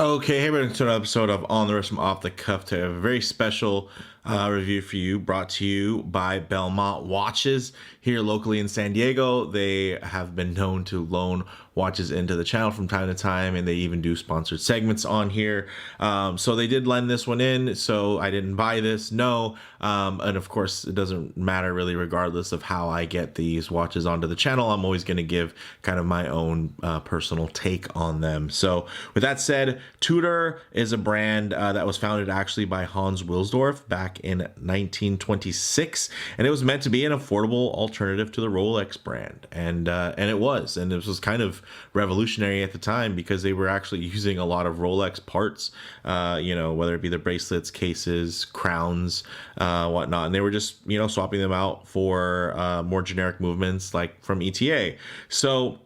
Okay, hey, welcome to another episode of On the Wrist from Off the Cuff. Today, I have a very special review for you, brought to you by Belmont Watches here locally in San Diego. They have been known to loan watches into the channel from time to time, and they even do sponsored segments on here. So they did lend this one in, so I didn't buy this, no. And of course, it doesn't matter really, regardless of how I get these watches onto the channel. I'm always going to give kind of my own personal take on them. So with that said, Tudor is a brand that was founded actually by Hans Wilsdorf back in 1926, and it was meant to be an affordable alternative to the Rolex brand, and it was, and it was kind of revolutionary at the time because they were actually using a lot of Rolex parts, whether it be the bracelets, cases, crowns, whatnot, and they were just swapping them out for more generic movements like from ETA. So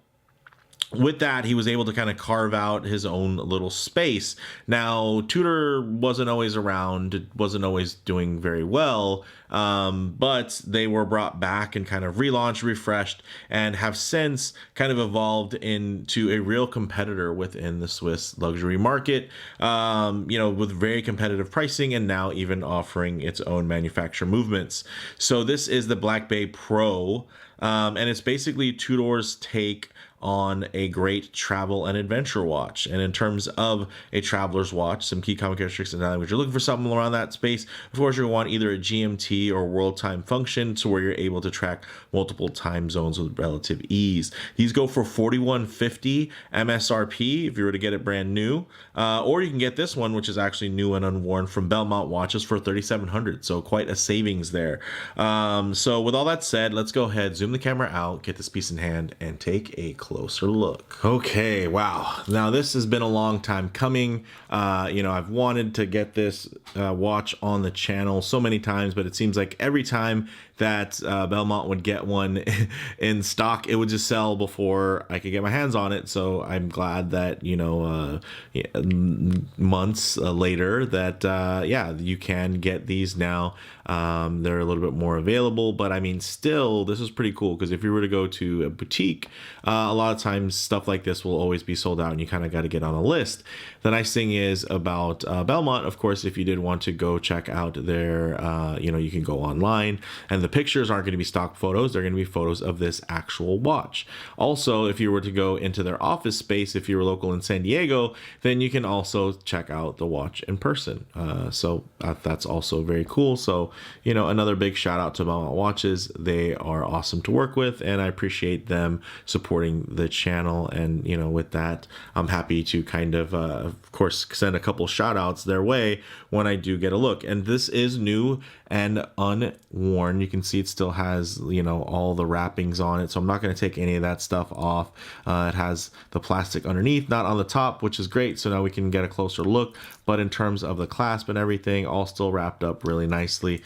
with that, he was able to kind of carve out his own little space. Now, Tudor wasn't always around, wasn't always doing very well, but they were brought back and kind of relaunched, refreshed, and have since kind of evolved into a real competitor within the Swiss luxury market, with very competitive pricing and now even offering its own manufacturer movements. So this is the Black Bay Pro, and it's basically Tudor's take on a great travel and adventure watch. And in terms of a traveler's watch, some key common characteristics and language, you're looking for something around that space. Of course, you want either a GMT or world time function, to where you're able to track multiple time zones with relative ease. These go for $41.50 MSRP if you were to get it brand new, or you can get this one, which is actually new and unworn, from Belmont Watches for $3,700. So quite a savings there. So with all that said, let's go ahead, zoom the camera out, get this piece in hand, and take a closer look. Okay, wow. Now this has been a long time coming. I've wanted to get this watch on the channel so many times, but it seems like every time that Belmont would get one in stock, it would just sell before I could get my hands on it. So I'm glad that, months later that, you can get these now. They're a little bit more available, but I mean, still, this is pretty cool, because if you were to go to a boutique, a lot of times stuff like this will always be sold out and you kind of got to get on a list. The nice thing is about Belmont, of course, if you did want to go check out their, you can go online, and the pictures aren't going to be stock photos. They're going to be photos of this actual watch. Also, if you were to go into their office space, if you were local in San Diego, then you can also check out the watch in person. So that's also very cool. So, another big shout out to Belmont Watches. They are awesome to work with, and I appreciate them supporting the channel. And, with that, I'm happy to kind of course, send a couple shout outs their way when I do get a look. And this is new and unworn. You can see it still has, all the wrappings on it. So I'm not going to take any of that stuff off. It has the plastic underneath, not on the top, which is great. So now we can get a closer look. But in terms of the clasp and everything, all still wrapped up really nicely.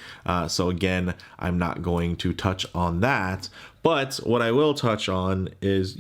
So again, I'm not going to touch on that. But what I will touch on is,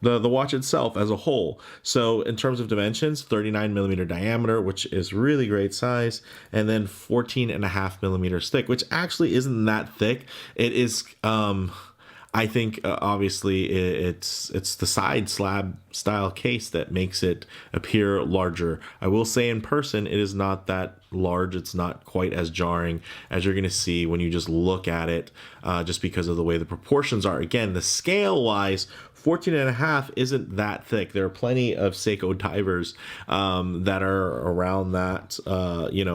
the watch itself as a whole. So in terms of dimensions, 39 millimeter diameter, which is really great size, and then 14.5 millimeters thick, which actually isn't that thick. It is, I think, obviously it's the side slab style case that makes it appear larger. I will say in person, it is not that large. It's not quite as jarring as you're going to see when you just look at it, just because of the way the proportions are. Again, the scale wise, 14.5 isn't that thick. There are plenty of Seiko divers that are around that,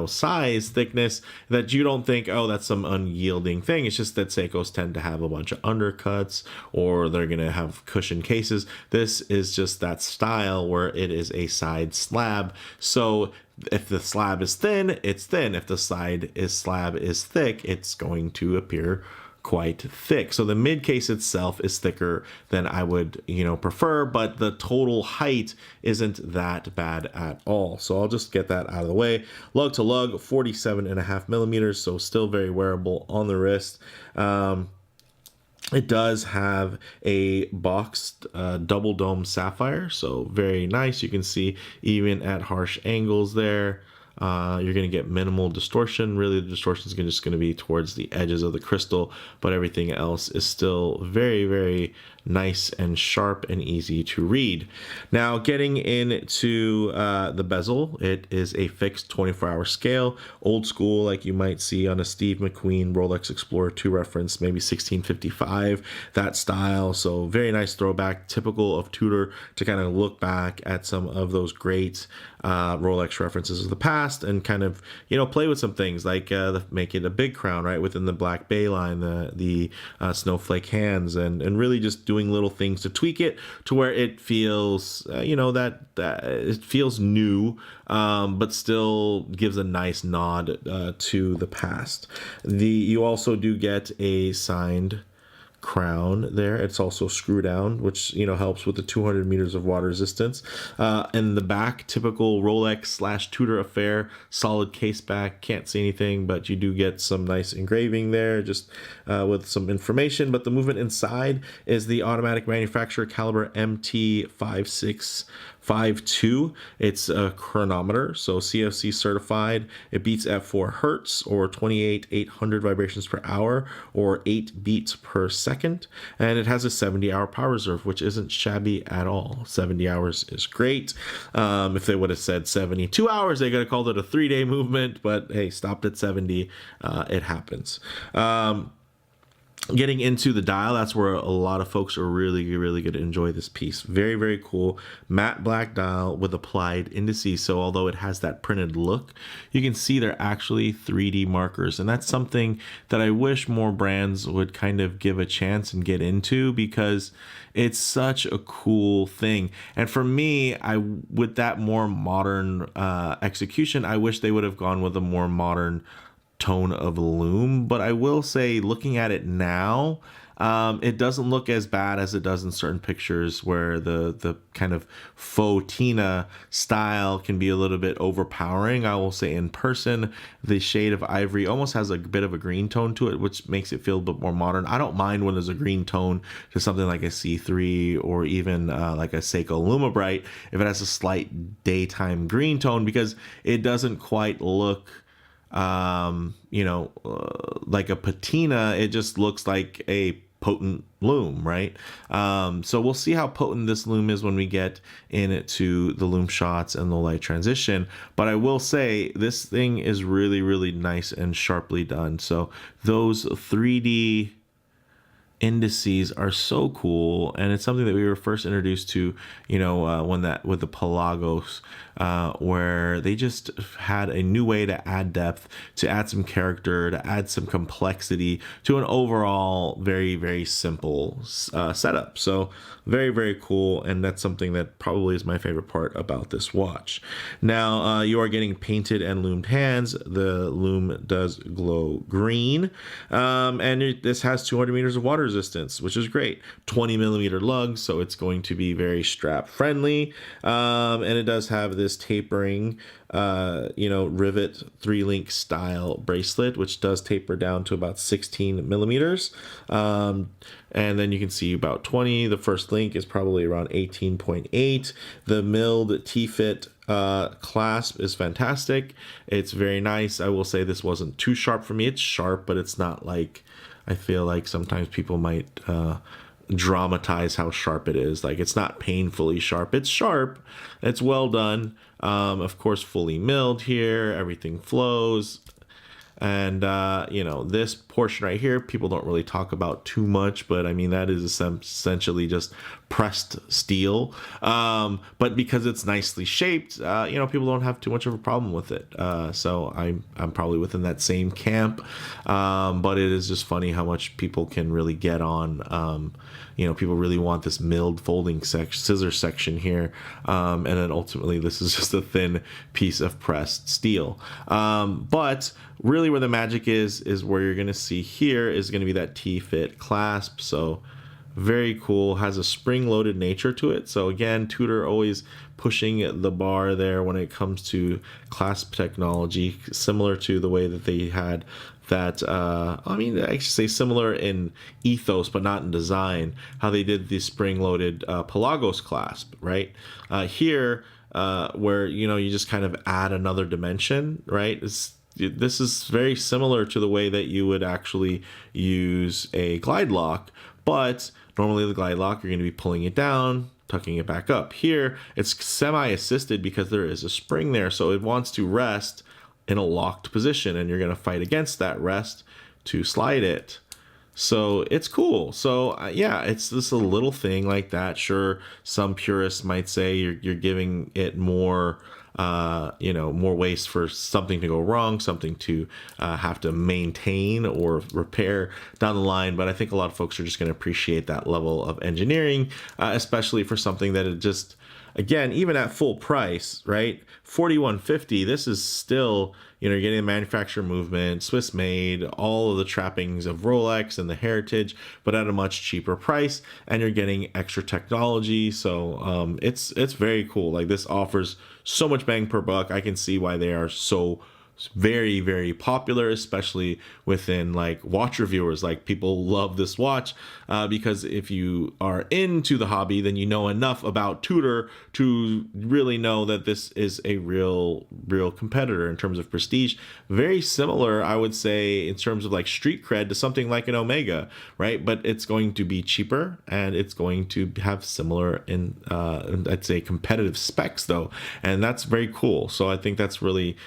size, thickness, that you don't think, oh, that's some unyielding thing. It's just that Seikos tend to have a bunch of undercuts, or they're going to have cushion cases. This is just that style where it is a side slab. So if the slab is thin, it's thin. If the slab is thick, it's going to appear quite thick. So the mid case itself is thicker than I would, prefer, but the total height isn't that bad at all. So I'll just get that out of the way. Lug to lug, 47.5 millimeters. So still very wearable on the wrist. It does have a boxed double dome sapphire, so very nice. You can see even at harsh angles there. You're going to get minimal distortion. Really, the distortion is just going to be towards the edges of the crystal, but everything else is still very, very nice and sharp and easy to read. Now, getting into the bezel, it is a fixed 24-hour scale, old school, like you might see on a Steve McQueen Rolex Explorer 2 reference, maybe 1655, that style. So very nice throwback, typical of Tudor to kind of look back at some of those great Rolex references of the past and kind of, play with some things like make it a big crown, right, within the Black Bay line, the snowflake hands, and really just doing little things to tweak it to where it feels, that it feels new, but still gives a nice nod to the past. You also do get a signed crown there. It's also screw down, which helps with the 200 meters of water resistance. In the back, typical Rolex / Tudor affair, solid case back. Can't see anything, but you do get some nice engraving there, just with some information. But the movement inside is the automatic manufacturer caliber MT5652. It's a chronometer, so CFC certified. It beats at 4 hertz or 28,800 vibrations per hour or 8 beats per second. And it has a 70-hour power reserve, which isn't shabby at all. 70 hours is great. If they would have said 72 hours, they could have called it a 3-day movement, but hey, stopped at 70. It happens. Getting into the dial, that's where a lot of folks are really, really going to enjoy this piece. Very, very cool. Matte black dial with applied indices. So although it has that printed look, you can see they're actually 3D markers. And that's something that I wish more brands would kind of give a chance and get into, because it's such a cool thing. And for me, with that more modern execution, I wish they would have gone with a more modern tone of lume. But I will say, looking at it now, it doesn't look as bad as it does in certain pictures, where the kind of faux Tina style can be a little bit overpowering. I will say in person, the shade of ivory almost has a bit of a green tone to it, which makes it feel a bit more modern. I don't mind when there's a green tone to something like a C3 or even like a Seiko Lumibright if it has a slight daytime green tone, because it doesn't quite look like a patina. It just looks like a potent lume, right? So we'll see how potent this lume is when we get into the lume shots and the light transition. But I will say this thing is really, really nice and sharply done. So those 3D indices are so cool, and it's something that we were first introduced to, when that with the Pelagos, where they just had a new way to add depth, to add some character, to add some complexity to an overall very, very simple setup. So very, very cool, and that's something that probably is my favorite part about this watch. Now, you are getting painted and lumed hands. The lume does glow green, and this has 200 meters of water resistance, which is great. 20 millimeter lugs, so it's going to be very strap friendly, and it does have this tapering rivet 3-link style bracelet, which does taper down to about 16 millimeters, and then you can see about 20. The first link is probably around 18.8. The milled T-fit clasp is fantastic. It's very nice. I will say this wasn't too sharp for me. It's sharp, but it's not like, I feel like sometimes people might dramatize how sharp it is. Like, it's not painfully sharp. It's sharp. It's well done. Of course, fully milled here. Everything flows. And, this portion right here, people don't really talk about too much, but I mean, that is essentially just pressed steel. But because it's nicely shaped, people don't have too much of a problem with it. So I'm probably within that same camp. But it is just funny how much people can really get on. People really want this milled folding scissor section here. And then ultimately this is just a thin piece of pressed steel. But really where the magic is where you're going to see here is going to be that T-fit clasp. So very cool, has a spring-loaded nature to it. So again, Tudor always pushing the bar there when it comes to clasp technology, similar to the way that they had that, I should say similar in ethos, but not in design, how they did the spring-loaded Pelagos clasp, right? Here, where you just kind of add another dimension, right? This is very similar to the way that you would actually use a glide lock, but normally the glide lock, you're going to be pulling it down, tucking it back up. Here, it's semi-assisted because there is a spring there, so it wants to rest in a locked position, and you're going to fight against that rest to slide it. So it's cool. So yeah, it's just a little thing like that. Sure, some purists might say you're giving it more, more ways for something to go wrong, something to have to maintain or repair down the line. But I think a lot of folks are just going to appreciate that level of engineering, especially for something that it just, again, even at full price, right? $41.50. This is still, you're getting the manufacturer movement, Swiss made, all of the trappings of Rolex and the heritage, but at a much cheaper price, and you're getting extra technology. So it's very cool. Like, this offers so much bang per buck. I can see why they are so very, very popular, especially within like watch reviewers. Like, people love this watch because if you are into the hobby, then you know enough about Tudor to really know that this is a real competitor in terms of prestige. Very similar, I would say, in terms of like street cred to something like an Omega, right? But it's going to be cheaper, and it's going to have similar I'd say competitive specs though, and that's very cool. So I think that's really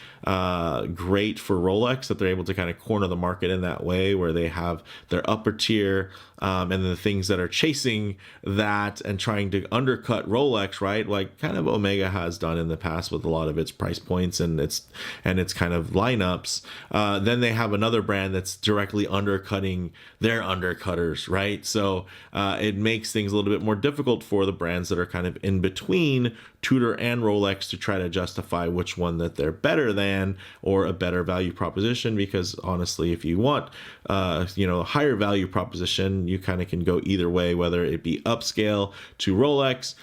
great for Rolex that they're able to kind of corner the market in that way, where they have their upper tier and the things that are chasing that and trying to undercut Rolex, right? Like kind of Omega has done in the past with a lot of its price points and its kind of lineups. Then they have another brand that's directly undercutting their undercutters, right? So it makes things a little bit more difficult for the brands that are kind of in between Tudor and Rolex to try to justify which one that they're better than or a better value proposition. Because honestly, if you want a higher value proposition, you kind of can go either way, whether it be upscale to Rolex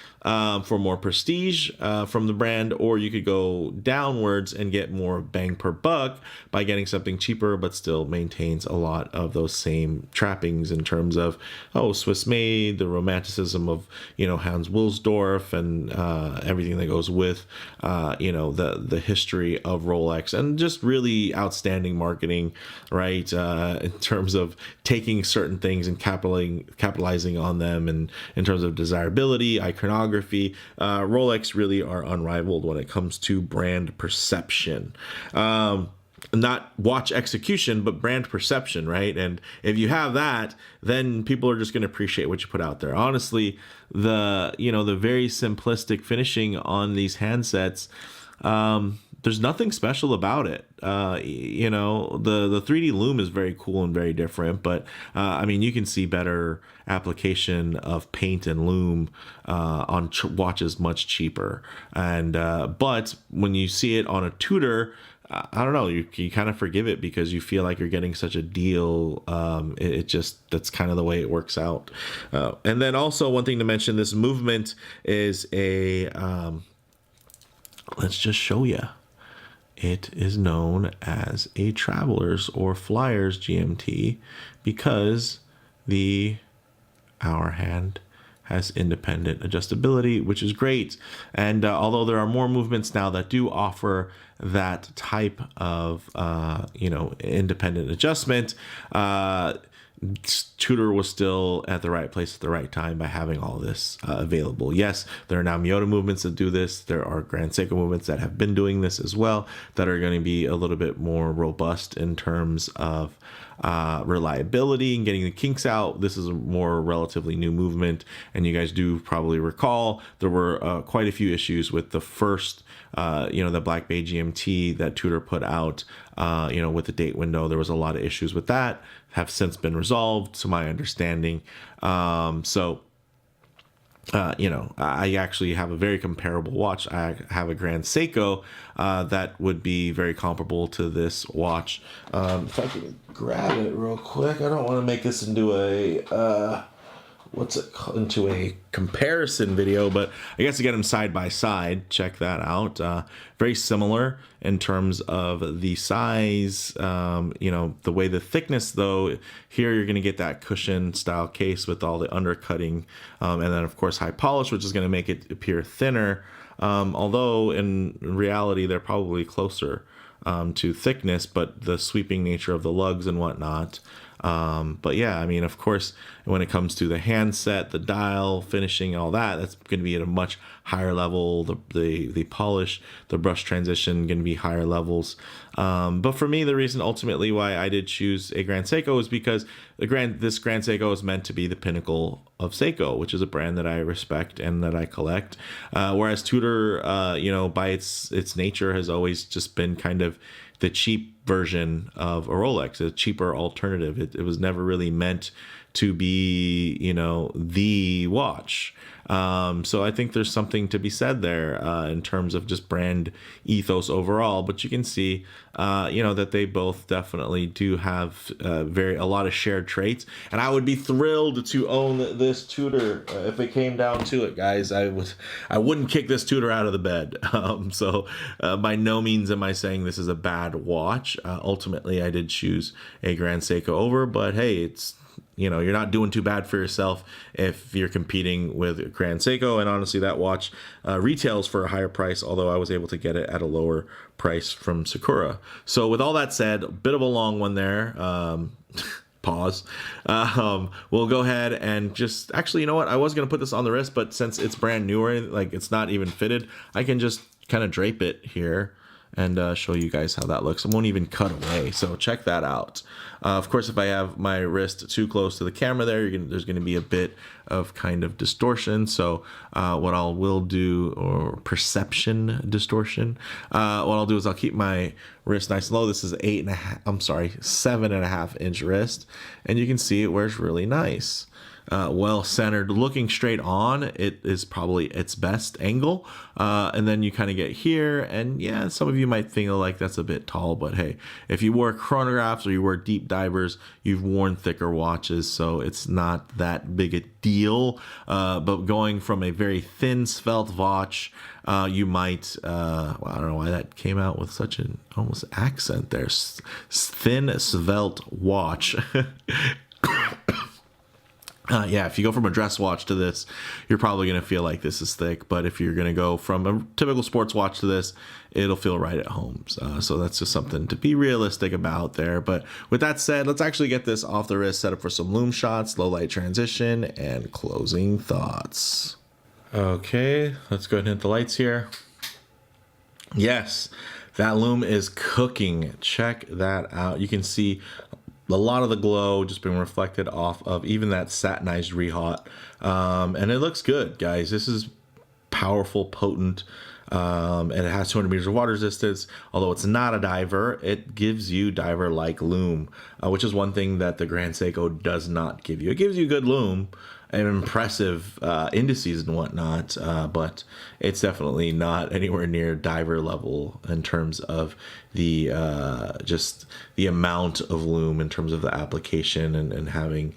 for more prestige from the brand, or you could go downwards and get more bang per buck by getting something cheaper but still maintains a lot of those same trappings in terms of Swiss made, the romanticism of Hans Wilsdorf, and everything that goes with the history of Rolex, and just really outstanding marketing, right? In terms of taking certain things and capitalizing on them, and in terms of desirability, iconography. Rolex really are unrivaled when it comes to brand perception. Not watch execution, but brand perception, right? And if you have that, then people are just going to appreciate what you put out there. Honestly, the very simplistic finishing on these handsets, there's nothing special about it. The 3D loom is very cool and very different, but you can see better application of paint and loom on watches much cheaper. And but when you see it on a Tudor, I don't know, you kind of forgive it because you feel like you're getting such a deal. That's kind of the way it works out. And then also one thing to mention, this movement is let's just show you. It is known as a traveler's or flyer's GMT because the hour hand has independent adjustability, which is great. And although there are more movements now that do offer that type of independent adjustment, Tudor was still at the right place at the right time by having all this available. Yes, there are now Miyota movements that do this. There are Grand Seiko movements that have been doing this as well, that are going to be a little bit more robust in terms of reliability and getting the kinks out. This is a more relatively new movement, and you guys do probably recall there were quite a few issues with the first the Black Bay GMT that Tudor put out with the date window. There was a lot of issues with that, have since been resolved to my understanding. I actually have a very comparable watch. I have a Grand Seiko that would be very comparable to this watch. If I could grab it real quick, I don't want to make this into a into a comparison video, but I guess to get them side by side, check that out. Very similar in terms of the size, the way the thickness, though. Here you're going to get that cushion style case with all the undercutting, and then of course high polish, which is going to make it appear thinner, although in reality they're probably closer to thickness, but the sweeping nature of the lugs and whatnot. But yeah, I mean, of course, when it comes to the handset, the dial, finishing, all that, that's going to be at a much higher level. The polish, the brush transition, going to be higher levels. But for me, the reason ultimately why I did choose a Grand Seiko is because this Grand Seiko is meant to be the pinnacle of Seiko, which is a brand that I respect and that I collect. Whereas Tudor, by its nature, has always just been kind of the cheap version of a Rolex, a cheaper alternative. It was never really meant to be, the watch. So I think there's something to be said there in terms of just brand ethos overall. But you can see, that they both definitely do have a lot of shared traits. And I would be thrilled to own this Tudor if it came down to it, guys. I wouldn't kick this Tudor out of the bed. So by no means am I saying this is a bad watch. Ultimately, I did choose a Grand Seiko over, but hey, it's you're not doing too bad for yourself if you're competing with Grand Seiko. And honestly, that watch retails for a higher price, although I was able to get it at a lower price from Sakura. So with all that said, a bit of a long one there. Pause. We'll go ahead and just, actually, you know what? I was going to put this on the wrist, but since it's brand newer, like it's not even fitted, I can just kind of drape it here and show you guys how that looks. It won't even cut away, so check that out. Of course, if I have my wrist too close to the camera there's going to be a bit of kind of distortion. So what I will do, or perception distortion, what I'll do is I'll keep my wrist nice and low. This is 7.5 inch wrist, and you can see it wears really nice. Well centered, looking straight on, it is probably its best angle. And then you kind of get here, and yeah, some of you might think like that's a bit tall, but hey, if you wore chronographs or you wore deep divers, you've worn thicker watches, so it's not that big a deal. But going from a very thin svelte watch, you might, I don't know why that came out with such an almost accent there. Thin svelte watch. If you go from a dress watch to this, you're probably going to feel like this is thick. But if you're going to go from a typical sports watch to this, it'll feel right at home. So that's just something to be realistic about there. But with that said, let's actually get this off the wrist, set up for some loom shots, low light transition, and closing thoughts. Okay, let's go ahead and hit the lights here. Yes, that loom is cooking. Check that out. You can see a lot of the glow just being reflected off of even that satinized rehot. And it looks good, guys. This is powerful, potent, and it has 200 meters of water resistance. Although it's not a diver, it gives you diver-like loom, which is one thing that the Grand Seiko does not give you. It gives you good loom and impressive indices and whatnot, but it's definitely not anywhere near diver level in terms of the just the amount of loom, in terms of the application and having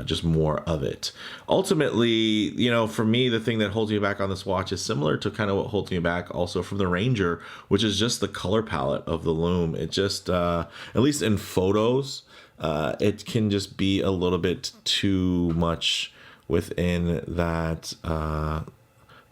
just more of it. Ultimately, for me, the thing that holds me back on this watch is similar to kind of what holds me back also from the Ranger, which is just the color palette of the loom. It just, at least in photos, it can just be a little bit too much within that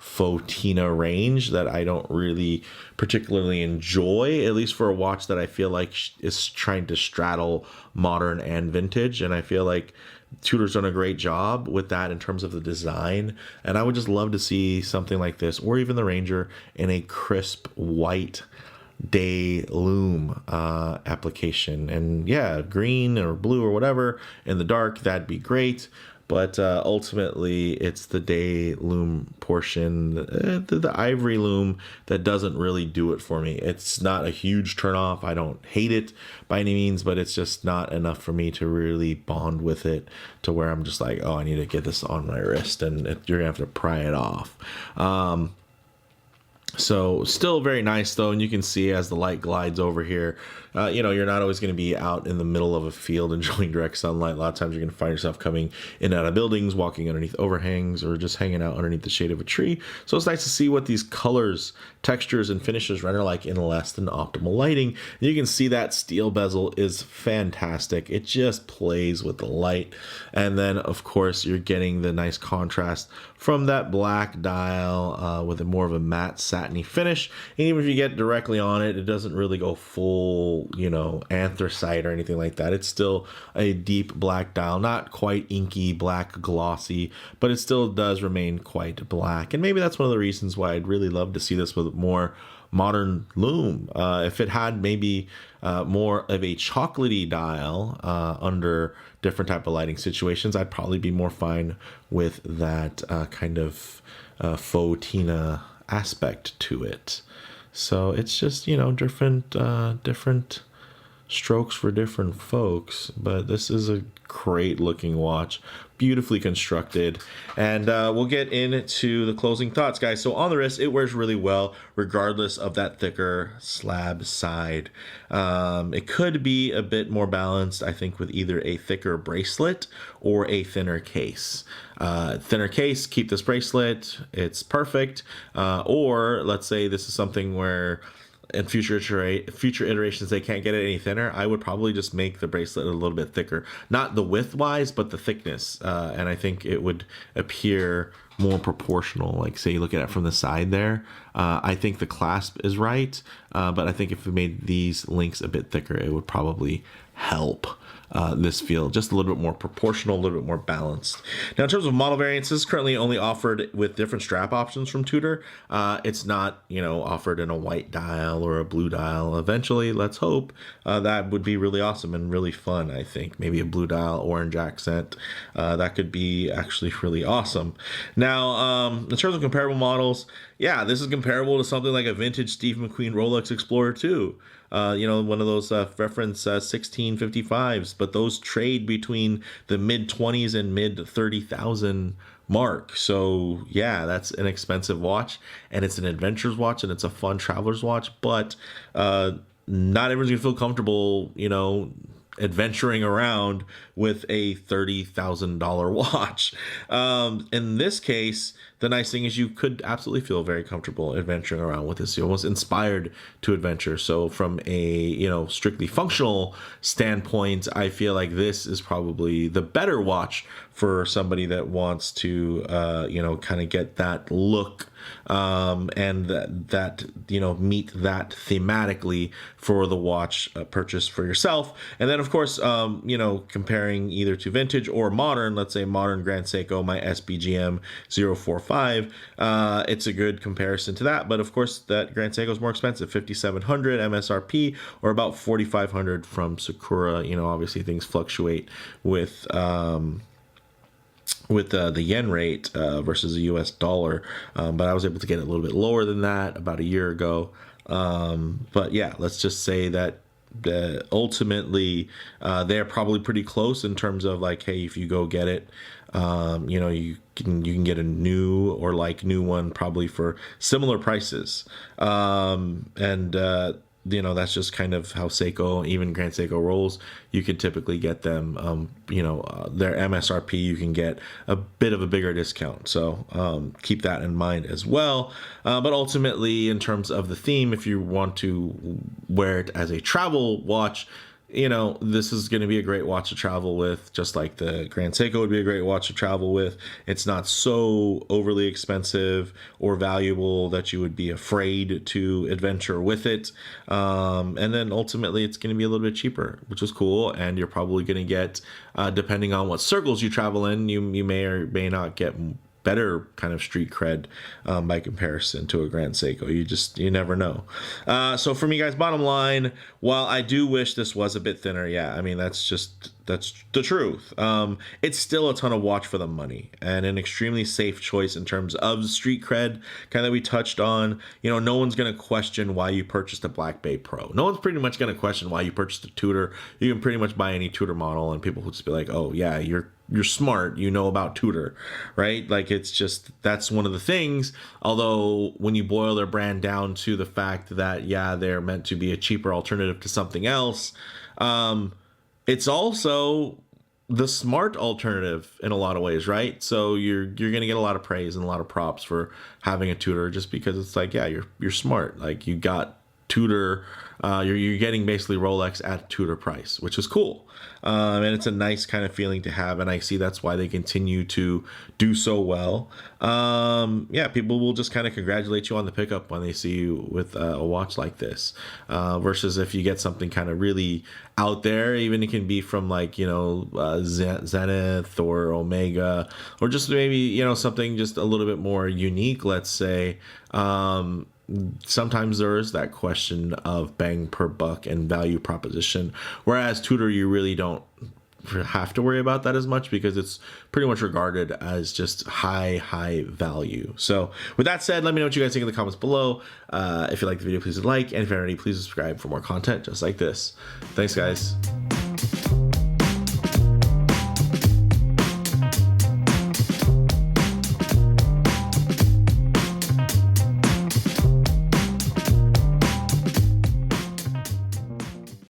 Fotina range that I don't really particularly enjoy, at least for a watch that I feel like is trying to straddle modern and vintage. And I feel like Tudor's done a great job with that in terms of the design. And I would just love to see something like this, or even the Ranger, in a crisp white day loom application. And yeah, green or blue or whatever in the dark, that'd be great. But ultimately, it's the day loom portion, the ivory loom, that doesn't really do it for me. It's not a huge turnoff. I don't hate it by any means, but it's just not enough for me to really bond with it to where I'm just like, oh, I need to get this on my wrist, and you're going to have to pry it off. So still very nice though, and you can see as the light glides over here, you're not always going to be out in the middle of a field enjoying direct sunlight. A lot of times you're going to find yourself coming in and out of buildings, walking underneath overhangs, or just hanging out underneath the shade of a tree. So it's nice to see what these colors, textures, and finishes render like in less than optimal lighting. And you can see that steel bezel is fantastic. It just plays with the light. And then of course you're getting the nice contrast from that black dial with a more of a matte satiny finish. And even if you get directly on it, it doesn't really go full, anthracite or anything like that. It's still a deep black dial, not quite inky black glossy, but it still does remain quite black. And maybe that's one of the reasons why I'd really love to see this with more modern lume. If it had maybe more of a chocolatey dial under different type of lighting situations, I'd probably be more fine with that kind of faux Tina aspect to it. So it's just, different strokes for different folks, but this is a great looking watch, beautifully constructed. And we'll get into the closing thoughts, guys. So on the wrist, it wears really well regardless of that thicker slab side. It could be a bit more balanced, I think, with either a thicker bracelet or a thinner case. Thinner case, keep this bracelet, it's perfect. Or let's say this is something where in future iterations they can't get it any thinner, I would probably just make the bracelet a little bit thicker, not the width wise but the thickness, and I think it would appear more proportional. Like say you look at it from the side there, I think the clasp is right, but I think if we made these links a bit thicker, it would probably help this feel just a little bit more proportional, a little bit more balanced. Now in terms of model variants, this is currently only offered with different strap options from Tudor. It's not offered in a white dial or a blue dial. Eventually, let's hope, that would be really awesome and really fun. I think maybe a blue dial orange accent, that could be actually really awesome. Now in terms of comparable models, yeah, this is comparable to something like a vintage Steve McQueen Rolex Explorer 2. One of those reference 1655s, but those trade between the mid 20s and mid 30,000 mark. So yeah, that's an expensive watch, and it's an adventurer's watch, and it's a fun traveler's watch, but not everyone's gonna feel comfortable, adventuring around with a $30,000 watch. In this case, the nice thing is you could absolutely feel very comfortable adventuring around with this. You're almost inspired to adventure. So from a strictly functional standpoint, I feel like this is probably the better watch for somebody that wants to kind of get that look and that meet that thematically for the watch purchase for yourself. And then of course comparing either to vintage or modern, let's say modern Grand Seiko, my SBGM 045, it's a good comparison to that. But of course that Grand Seiko is more expensive, 5,700 MSRP or about 4,500 from Sakura. Obviously things fluctuate with the yen rate versus the US dollar, but I was able to get it a little bit lower than that about a year ago. But yeah, let's just say that ultimately they're probably pretty close in terms of like, hey, if you go get it, you can get a new or like new one probably for similar prices, that's just kind of how Seiko, even Grand Seiko rolls. You could typically get them, their MSRP, you can get a bit of a bigger discount. So keep that in mind as well. But ultimately, in terms of the theme, if you want to wear it as a travel watch, this is going to be a great watch to travel with, just like the Grand Seiko would be a great watch to travel with. It's not so overly expensive or valuable that you would be afraid to adventure with it. And then ultimately it's going to be a little bit cheaper, which is cool. And you're probably going to get, depending on what circles you travel in, you may or may not get better kind of street cred by comparison to a Grand Seiko. You never know. So for me, guys, bottom line, while I do wish this was a bit thinner, yeah, I mean, that's the truth. It's still a ton of watch for the money and an extremely safe choice in terms of street cred, kind of that we touched on. No one's going to question why you purchased a Black Bay Pro. No one's pretty much going to question why you purchased a Tudor. You can pretty much buy any Tudor model and people will just be like, oh yeah, you're you're smart, you know about Tudor, right? Like, it's just, that's one of the things. Although when you boil their brand down to the fact that, yeah, they're meant to be a cheaper alternative to something else, it's also the smart alternative in a lot of ways, right? So you're gonna get a lot of praise and a lot of props for having a Tudor, just because it's like, yeah, you're smart. Like, you got Tudor, you're getting basically Rolex at Tudor price, which is cool. And it's a nice kind of feeling to have, and I see that's why they continue to do so well. Yeah, people will just kind of congratulate you on the pickup when they see you with a watch like this, versus if you get something kind of really out there. Even it can be from, like, you know, Zenith or Omega, or just maybe, you know, something just a little bit more unique, let's say. Sometimes there is that question of bang per buck and value proposition, whereas Tudor, you really don't have to worry about that as much, because it's pretty much regarded as just high value. So with that said, let me know what you guys think in the comments below. If you like the video, please like, and if you're already, please subscribe for more content just like this. Thanks, guys.